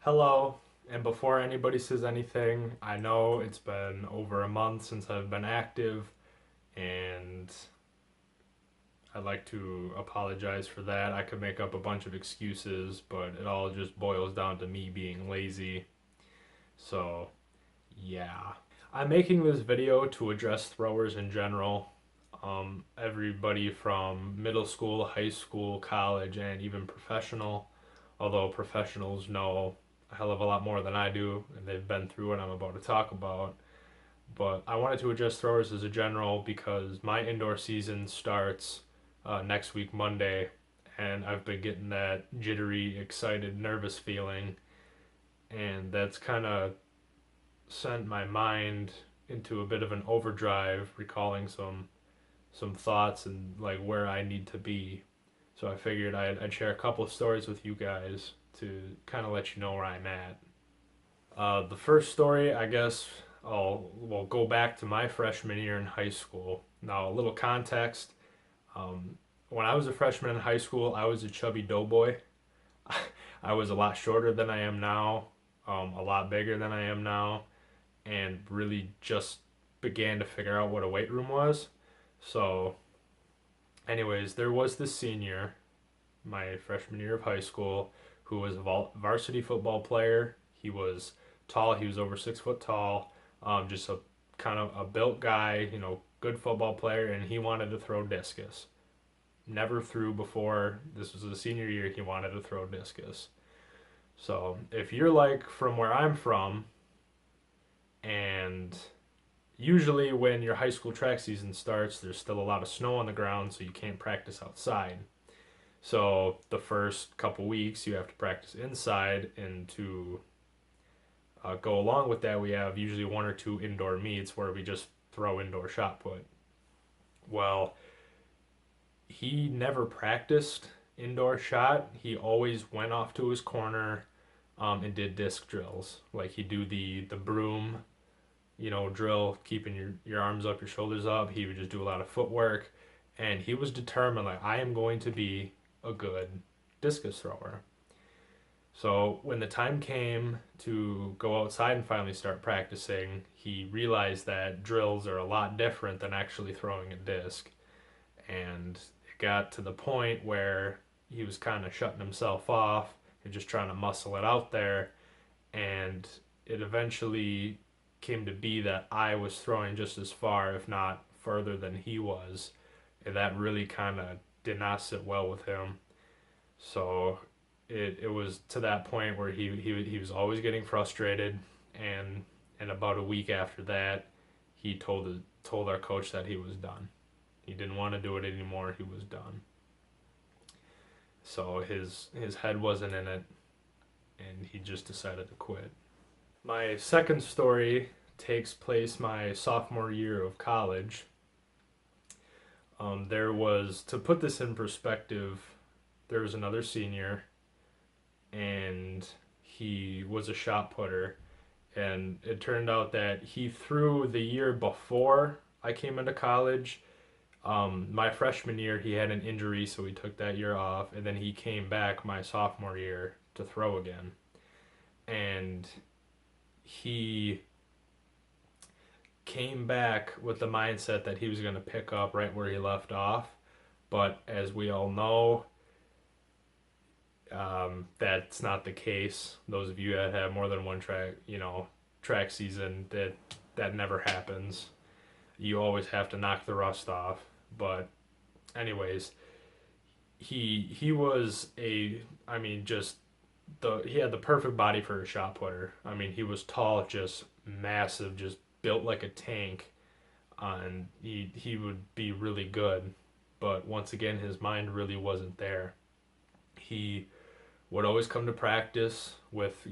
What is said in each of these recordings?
Hello, and before anybody says anything, I know it's been over a month since I've been active, and I'd like to apologize for that. I could make up a bunch of excuses, but it all just boils down to me being lazy. So, yeah. I'm making this video to address throwers in general. Everybody from middle school, high school, college, and even professional. Although professionals know a hell of a lot more than I do, and they've been through what I'm about to talk about. But I wanted to address throwers as a general because my indoor season starts next week, Monday, and I've been getting that jittery, excited, nervous feeling, and that's kind of sent my mind into a bit of an overdrive, recalling some thoughts and like where I need to be. So I figured I'd share a couple of stories with you guys to kind of let you know where I'm at. The first story, I guess, will go back to my freshman year in high school. Now, a little context. Um, when I was a freshman in high school, I was a chubby doughboy. I was a lot shorter than I am now, a lot bigger than I am now, and really just began to figure out what a weight room was. So, anyways, there was this senior, my freshman year of high school, who was a varsity football player. He was tall. He was over 6 foot tall. Just a kind of a built guy, good football player, and he wanted to throw discus. Never threw before. This was the senior year. He wanted to throw discus. So if you're like from where I'm from, and usually when your high school track season starts, there's still a lot of snow on the ground, so you can't practice outside. So the first couple weeks you have to practice inside, and to go along with that, we have usually one or two indoor meets where we just throw indoor shot put. Well, he never practiced indoor shot. He always went off to his corner and did disc drills. Like he'd do the broom, drill, keeping your arms up, your shoulders up. He would just do a lot of footwork, and he was determined, like, I am going to be a good discus thrower. So when the time came to go outside and finally start practicing, he realized that drills are a lot different than actually throwing a disc. And it got to the point where he was kind of shutting himself off and just trying to muscle it out there. And it eventually came to be that I was throwing just as far, if not further, than he was. And that really kind of did not sit well with him. So it was to that point where he was always getting frustrated, and about a week after that, he told our coach that he was done. He didn't want to do it anymore. He was done. So his head wasn't in it, and he just decided to quit. My second story takes place my sophomore year of college. There was, to put this in perspective, there was another senior, and he was a shot putter. And it turned out that he threw the year before I came into college. My freshman year, he had an injury, so he took that year off, and then he came back my sophomore year to throw again. And he came back with the mindset that he was going to pick up right where he left off. But as we all know, that's not the case. Those of you that have more than one track season, that never happens. You always have to knock the rust off. But anyways, he was I mean, just he had the perfect body for a shot putter. I mean, he was tall, just massive, just built like a tank, and he would be really good. But once again, his mind really wasn't there. He would always come to practice with,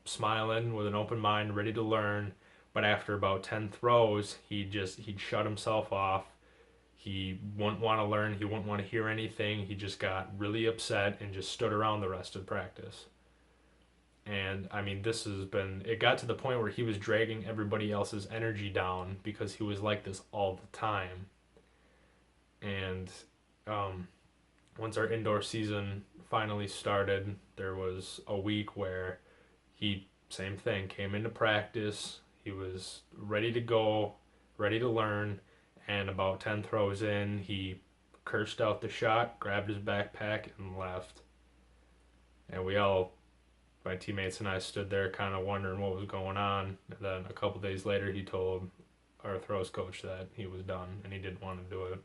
smiling, with an open mind, ready to learn. But after about 10 throws, he'd shut himself off. He wouldn't want to learn. He wouldn't want to hear anything. He just got really upset and just stood around the rest of practice. And I mean, it got to the point where he was dragging everybody else's energy down because he was like this all the time. And um, once our indoor season finally started, there was a week where He, same thing, came into practice. He was ready to go, ready to learn, and about 10 throws in, he cursed out the shot, grabbed his backpack, and left. And we all, my teammates and I, stood there kind of wondering what was going on. And then a couple days later, he told our throws coach that he was done and he didn't want to do it.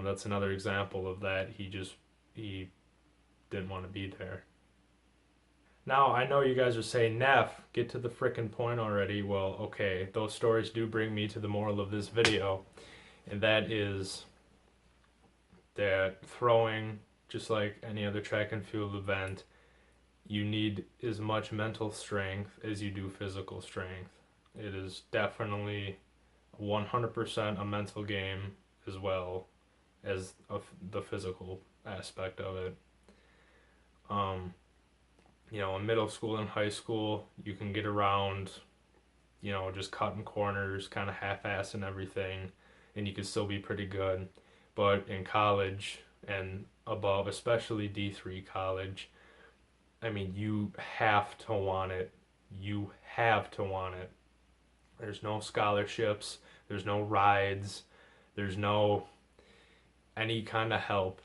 That's another example of that. He didn't want to be there. Now, I know you guys are saying, Neff, get to the frickin' point already. Well, okay, those stories do bring me to the moral of this video, and that is that throwing, just like any other track and field event, you need as much mental strength as you do physical strength. It is definitely 100% a mental game as well as the physical aspect of it. Um, in middle school and high school, you can get around, just cutting corners, kind of half-assing everything, and you can still be pretty good. But in college and above, especially D3 college, I mean, you have to want it. You have to want it. There's no scholarships, there's no rides, there's no any kind of help.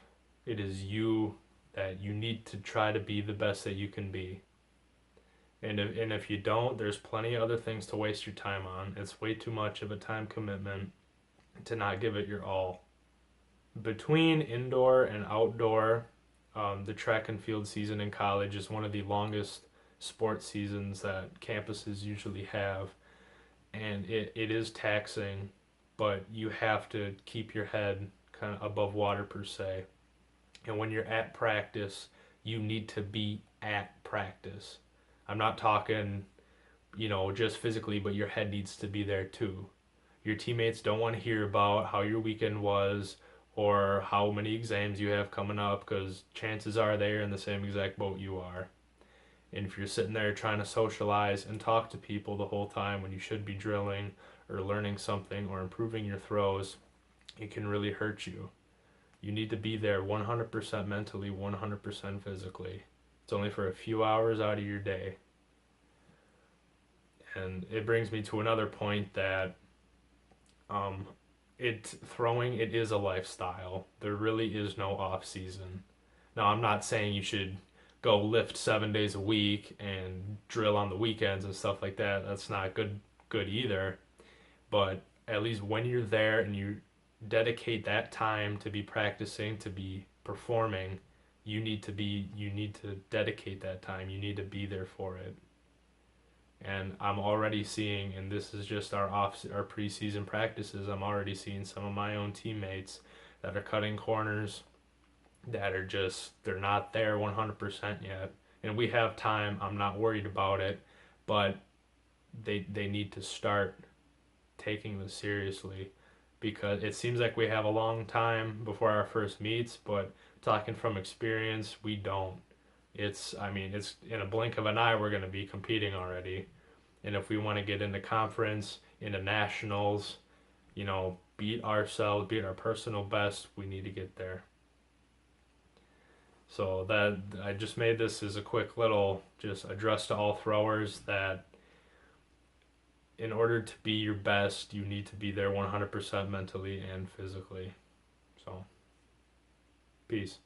It is you that you need to try to be the best that you can be. And if you don't, there's plenty of other things to waste your time on. It's way too much of a time commitment to not give it your all. Between indoor and outdoor, the track and field season in college is one of the longest sports seasons that campuses usually have. And it is taxing, but you have to keep your head kind of above water per se. And when you're at practice, you need to be at practice. I'm not talking, just physically, but your head needs to be there too. Your teammates don't want to hear about how your weekend was or how many exams you have coming up, because chances are they're in the same exact boat you are. And if you're sitting there trying to socialize and talk to people the whole time when you should be drilling or learning something or improving your throws, it can really hurt you. You need to be there 100% mentally, 100% physically. It's only for a few hours out of your day. And it brings me to another point that throwing, it is a lifestyle. There really is no off season. Now, I'm not saying you should go lift 7 days a week and drill on the weekends and stuff like that. That's not good either. But at least when you're there and you dedicate that time to be practicing, to be performing, you need to dedicate that time. You need to be there for it. And I'm already seeing, and this is just our preseason practices, I'm already seeing some of my own teammates that are cutting corners that are they're not there 100% yet. And we have time. I'm not worried about it, but they need to start taking this seriously, because it seems like we have a long time before our first meets, but talking from experience, we don't. It's in a blink of an eye we're going to be competing already. And if we want to get into conference, into nationals, beat ourselves, beat our personal best, we need to get there. So that I just made this as a quick little just address to all throwers that in order to be your best, you need to be there 100% mentally and physically. So, peace.